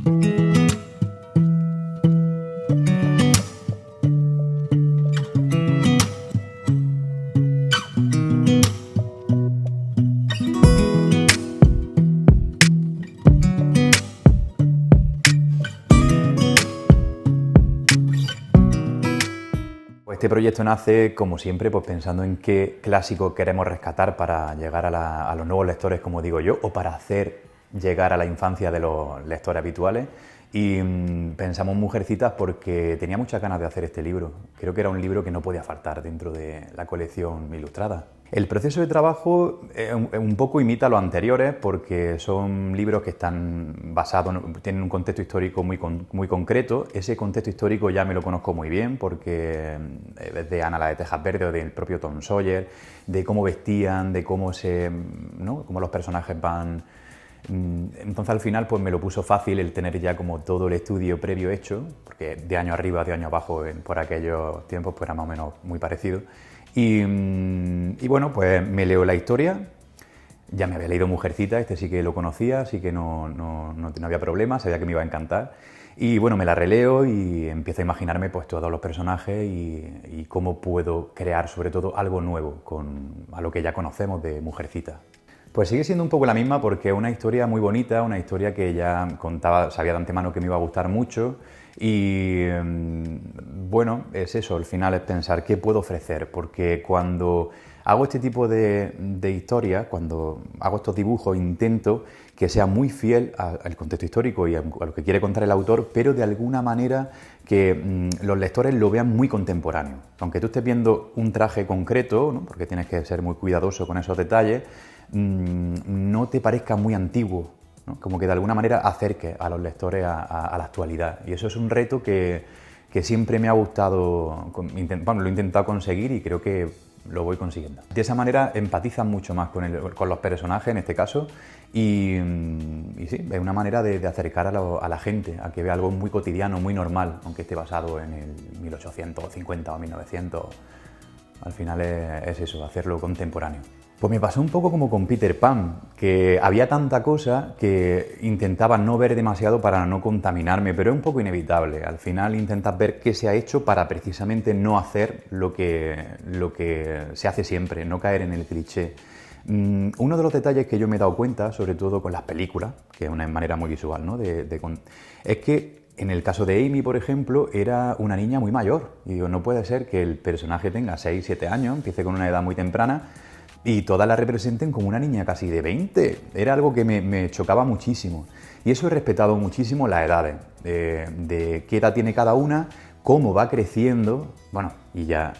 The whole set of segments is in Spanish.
Este proyecto nace, como siempre, pues pensando en qué clásico queremos rescatar para llegar a los nuevos lectores, como digo yo, o para hacer llegar a la infancia de los lectores habituales. Y pensamos en Mujercitas porque tenía muchas ganas de hacer este libro. Creo que era un libro que no podía faltar dentro de la colección ilustrada. El proceso de trabajo un poco imita a los anteriores porque son libros que están basados, tienen un contexto histórico muy concreto. Ese contexto histórico ya me lo conozco muy bien porque es de Ana la de Tejas Verdes o del propio Tom Sawyer, de cómo vestían, de cómo cómo los personajes van. Entonces al final pues me lo puso fácil el tener ya como todo el estudio previo hecho, porque de año arriba, de año abajo por aquellos tiempos pues era más o menos muy parecido. Y bueno, pues me leo la historia, ya me había leído Mujercita, este sí que lo conocía, así que no había problema, sabía que me iba a encantar. Y bueno, me la releo y empiezo a imaginarme pues todos los personajes y cómo puedo crear sobre todo algo nuevo a lo que ya conocemos de Mujercita. Pues sigue siendo un poco la misma porque es una historia muy bonita, una historia que ya contaba, sabía de antemano que me iba a gustar mucho y bueno, es eso, al final es pensar qué puedo ofrecer, porque cuando hago este tipo de historias, cuando hago estos dibujos, intento que sea muy fiel al contexto histórico y a lo que quiere contar el autor, pero de alguna manera que los lectores lo vean muy contemporáneo. Aunque tú estés viendo un traje concreto, ¿no? Porque tienes que ser muy cuidadoso con esos detalles, no te parezca muy antiguo, ¿no? Como que de alguna manera acerque a los lectores a la actualidad. Y eso es un reto que siempre me ha gustado, lo he intentado conseguir y creo que lo voy consiguiendo. De esa manera empatizan mucho más con los personajes en este caso y sí, es una manera de acercar a la gente, a que vea algo muy cotidiano, muy normal, aunque esté basado en el 1850 o 1900. Al final es eso, hacerlo contemporáneo. Pues me pasó un poco como con Peter Pan, que había tanta cosa que intentaba no ver demasiado para no contaminarme, pero es un poco inevitable. Al final intentas ver qué se ha hecho para precisamente no hacer lo que se hace siempre, no caer en el cliché. Uno de los detalles que yo me he dado cuenta, sobre todo con las películas, que es una manera muy visual, ¿no? Es que en el caso de Amy, por ejemplo, era una niña muy mayor. Y digo, no puede ser que el personaje tenga 6, 7 años, empiece con una edad muy temprana, y todas la representen como una niña casi de 20. Era algo que me chocaba muchísimo. Y eso he respetado muchísimo las edades, de qué edad tiene cada una, cómo va creciendo. Bueno, y ya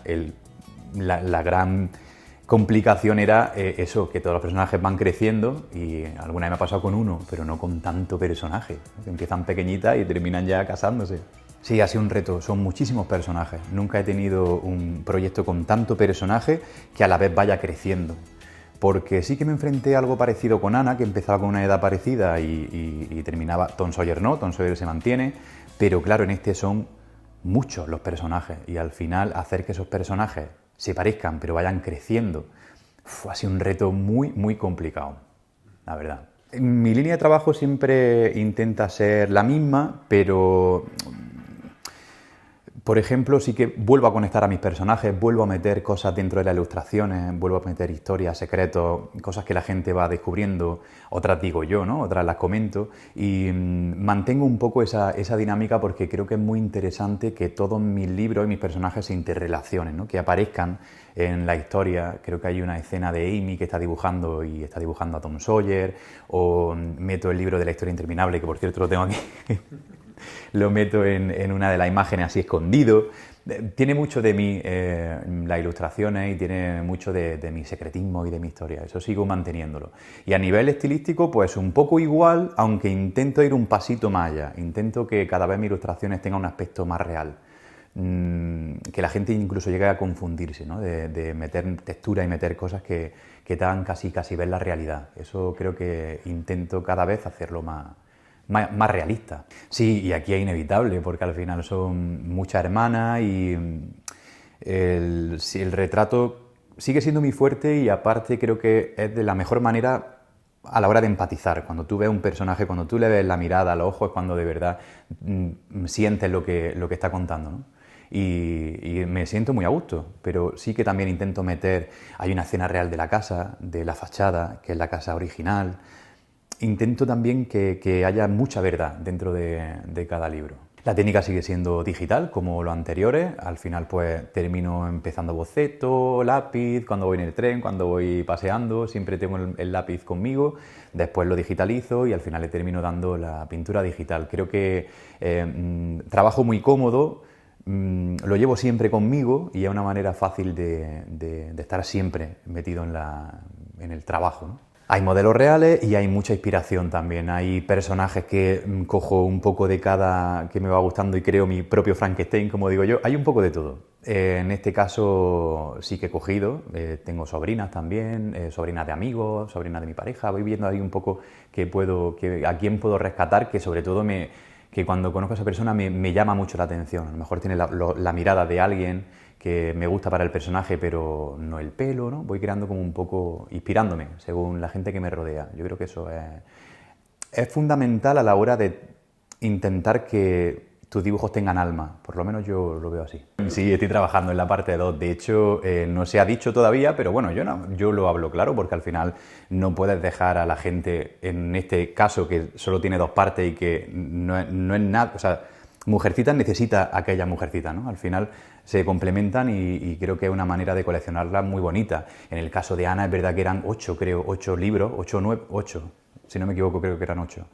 la gran complicación era eso, que todos los personajes van creciendo y alguna vez me ha pasado con uno, pero no con tanto personaje, ¿no? Que empiezan pequeñitas y terminan ya casándose. Sí, ha sido un reto, son muchísimos personajes. Nunca he tenido un proyecto con tanto personaje que a la vez vaya creciendo. Porque sí que me enfrenté a algo parecido con Ana, que empezaba con una edad parecida y terminaba. Tom Sawyer no, Tom Sawyer se mantiene, pero claro, en este son muchos los personajes y al final hacer que esos personajes se parezcan pero vayan creciendo, ha sido un reto muy, muy complicado, la verdad. Mi línea de trabajo siempre intenta ser la misma, pero por ejemplo, sí que vuelvo a conectar a mis personajes, vuelvo a meter cosas dentro de las ilustraciones, vuelvo a meter historias, secretos, cosas que la gente va descubriendo, otras digo yo, ¿no? Otras las comento y mantengo un poco esa dinámica porque creo que es muy interesante que todos mis libros y mis personajes se interrelacionen, ¿no? Que aparezcan en la historia. Creo que hay una escena de Amy que está dibujando a Tom Sawyer, o meto el libro de la historia interminable, que por cierto lo tengo aquí. Lo meto en una de las imágenes así escondido. Tiene mucho de mí las ilustraciones y tiene mucho de mi secretismo y de mi historia. Eso sigo manteniéndolo. Y a nivel estilístico, pues un poco igual, aunque intento ir un pasito más allá. Intento que cada vez mis ilustraciones tengan un aspecto más real. Que la gente incluso llegue a confundirse, ¿no? De meter textura y meter cosas que te hagan casi ver la realidad. Eso creo que intento cada vez hacerlo más realista. Sí, y aquí es inevitable, porque al final son muchas hermanas y el retrato sigue siendo muy fuerte y aparte creo que es de la mejor manera a la hora de empatizar. Cuando tú ves un personaje, cuando tú le ves la mirada, los ojos, es cuando de verdad sientes lo que está contando, ¿no? Y me siento muy a gusto, pero sí que también intento meter... Hay una escena real de la casa, de la fachada, que es la casa original. Intento también que haya mucha verdad dentro de cada libro. La técnica sigue siendo digital, como los anteriores. Al final, pues, termino empezando boceto, lápiz, cuando voy en el tren, cuando voy paseando, siempre tengo el lápiz conmigo. Después lo digitalizo y al final le termino dando la pintura digital. Creo que trabajo muy cómodo, lo llevo siempre conmigo y es una manera fácil de estar siempre metido en el trabajo, ¿no? Hay modelos reales y hay mucha inspiración también. Hay personajes que cojo un poco de cada que me va gustando y creo mi propio Frankenstein, como digo yo. Hay un poco de todo. En este caso sí que he cogido. Tengo sobrinas también, sobrinas de amigos, sobrinas de mi pareja. Voy viendo ahí un poco a quién puedo rescatar, que sobre todo que cuando conozco a esa persona me llama mucho la atención. A lo mejor tiene la mirada de alguien que me gusta para el personaje, pero no el pelo, ¿no? Voy creando como un poco, inspirándome, según la gente que me rodea. Yo creo que eso es fundamental a la hora de intentar que tus dibujos tengan alma, por lo menos yo lo veo así. Sí, estoy trabajando en la parte 2, de hecho no se ha dicho todavía, pero bueno, yo lo hablo claro porque al final no puedes dejar a la gente, en este caso que solo tiene 2 partes y que no es nada, o sea, Mujercitas necesita aquella Mujercita, ¿no? Al final se complementan y creo que es una manera de coleccionarla muy bonita. En el caso de Ana es verdad que eran 8, creo, 8 libros, 8 o 9, 8, si no me equivoco creo que eran 8.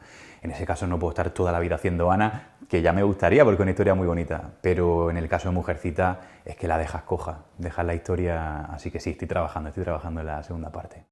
En ese caso no puedo estar toda la vida haciendo Ana, que ya me gustaría porque es una historia muy bonita, pero en el caso de Mujercita es que la dejas coja, dejas la historia, así que sí, estoy trabajando en la segunda parte.